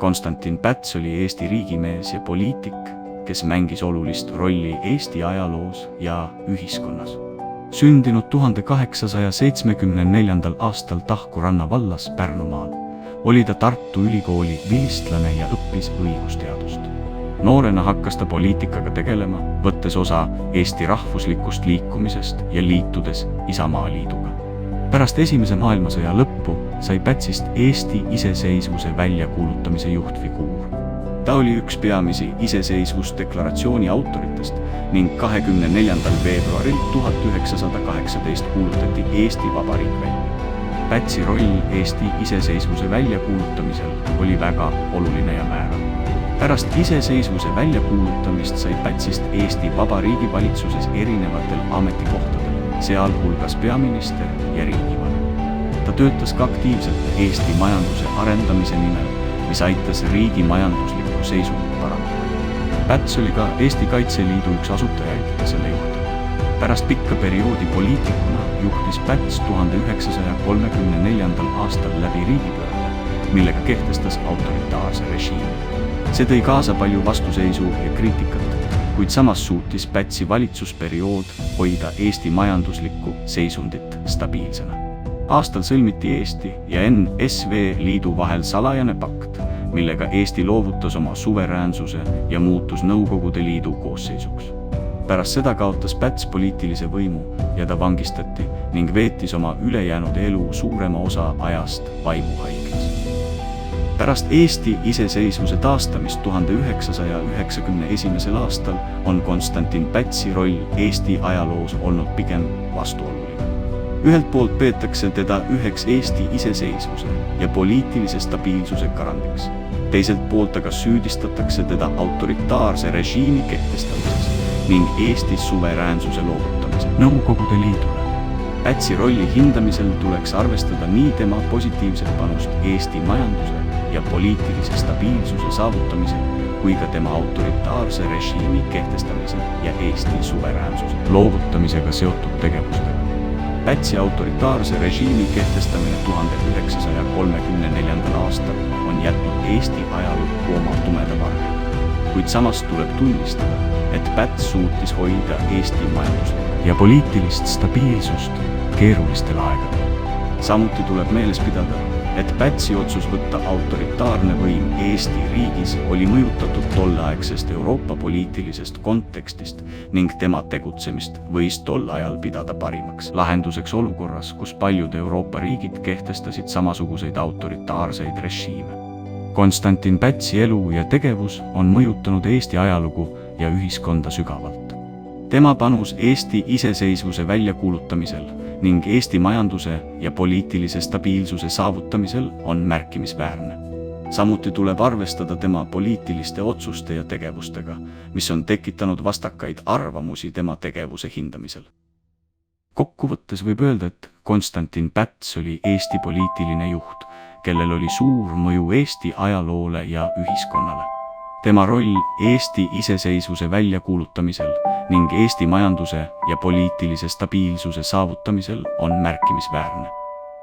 Konstantin Päts oli Eesti riigimees ja poliitik, kes mängis olulist rolli Eesti ajaloos ja ühiskonnas. Sündinud 1874. aastal Tahku-Ranna vallas Pärnumaal, oli ta Tartu Ülikooli vilistlane ja õppis õigusteadust. Noorena hakkas ta poliitikaga tegelema, võttes osa Eesti rahvuslikust liikumisest ja liitudes Isamaaliiduga. Pärast Esimese maailmasõja lõppu sai Pätsist Eesti iseseisvuse väljakuulutamise juhtfiguur. Ta oli üks peamisi iseseisvusdeklaratsiooni autoritest ning 24. veebruaril 1918 kuulutati Eesti Vabariik välja. Pätsi roll Eesti iseseisvuse väljakuulutamisel oli väga oluline ja määrav. Pärast iseseisvuse väljakuulutamist sai Pätsist Eesti Vabariigi valitsuses erinevatel ametikohtadel, sealhulgas peaminister ja riigivanem. Ta töötas ka aktiivselt Eesti majanduse arendamise nimel, mis aitas riigi majanduslikku seisundit parandada. Päts oli ka Eesti Kaitseliidu üks asutajaid ja selle juht. Pärast pikka perioodi poliitikuna juhtis Päts 1934. aastal läbi riigipöörde, millega kehtestas autoritaarse režiimi. See tõi kaasa palju vastuseisu ja kriitikat, kuid samas suutis Pätsi valitsusperiood hoida Eesti majanduslikku seisundit stabiilsena. Aastal sõlmiti Eesti ja NSV Liidu vahel salajane pakt, millega Eesti loovutas oma suveräänsuse ja muutus Nõukogude Liidu koosseisuks. Pärast seda kaotas Päts poliitilise võimu ja ta vangistati ning veetis oma ülejäänud elu suurema osa ajast vaimuhaiglas. Pärast Eesti iseseisvuse taastamist 1991. aastal on Konstantin Pätsi roll Eesti ajaloos olnud pigem vastuoluline. Ühelt poolt peetakse teda üheks Eesti iseseisvuse ja poliitilise stabiilsuse garandiks. Teiselt poolt aga süüdistatakse teda autoritaarse režiimi kehtestamises ning Eesti suveräänsuse loovutamisel Nõukogude Liidule. Pätsi rolli hindamisel tuleks arvestada nii tema positiivset panust Eesti majanduse ja poliitilise stabiilsuse saavutamisel kui ka tema autoritaarse režiimi kehtestamisel ja Eesti suveräänsuse loovutamisega seotud tegevustega. Pätsi autoritaarse režiimi kehtestamine 1934. aastal on jätnud Eesti ajalukku oma tumeda varju. Kuid samas tuleb tunnistada, et Päts suutis hoida Eesti majanduslikku ja poliitilist stabiilsust keerulistel aegadel. Samuti tuleb meeles pidada, et Pätsi otsus võtta autoritaarne võim Eesti riigis oli mõjutatud tolleaegsest Euroopa poliitilisest kontekstist ning tema tegutsemist võis tol ajal pidada parimaks lahenduseks olukorras, kus paljud Euroopa riigid kehtestasid samasuguseid autoritaarseid režiime. Konstantin Pätsi elu ja tegevus on mõjutanud Eesti ajalugu ja ühiskonda sügavalt. Tema panus Eesti iseseisvuse väljakuulutamisel ning Eesti majanduse ja poliitilise stabiilsuse saavutamisel on märkimisväärne. Samuti tuleb arvestada tema poliitiliste otsuste ja tegevustega, mis on tekitanud vastakaid arvamusi tema tegevuse hindamisel. Kokkuvõttes võib öelda, et Konstantin Päts oli Eesti poliitiline juht, kellel oli suur mõju Eesti ajaloole ja ühiskonnale. Tema roll Eesti iseseisvuse väljakuulutamisel ning Eesti majanduse ja poliitilise stabiilsuse saavutamisel on märkimisväärne.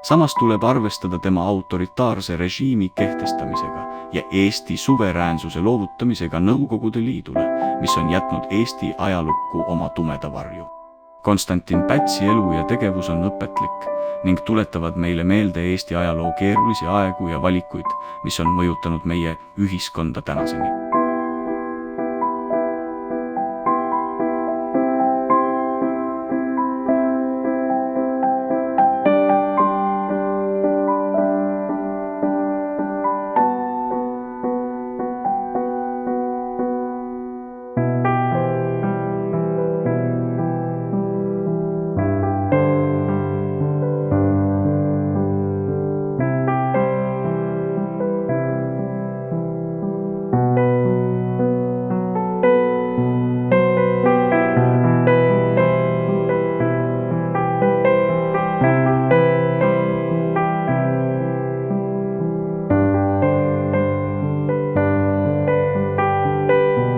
Samas tuleb arvestada tema autoritaarse režiimi kehtestamisega ja Eesti suveräänsuse loovutamisega Nõukogude Liidule, mis on jätnud Eesti ajalukku oma tumeda varju. Konstantin Pätsi elu ja tegevus on õpetlik ning tuletavad meile meelde Eesti ajaloo keerulisi aegu ja valikuid, mis on mõjutanud meie ühiskonda tänaseni.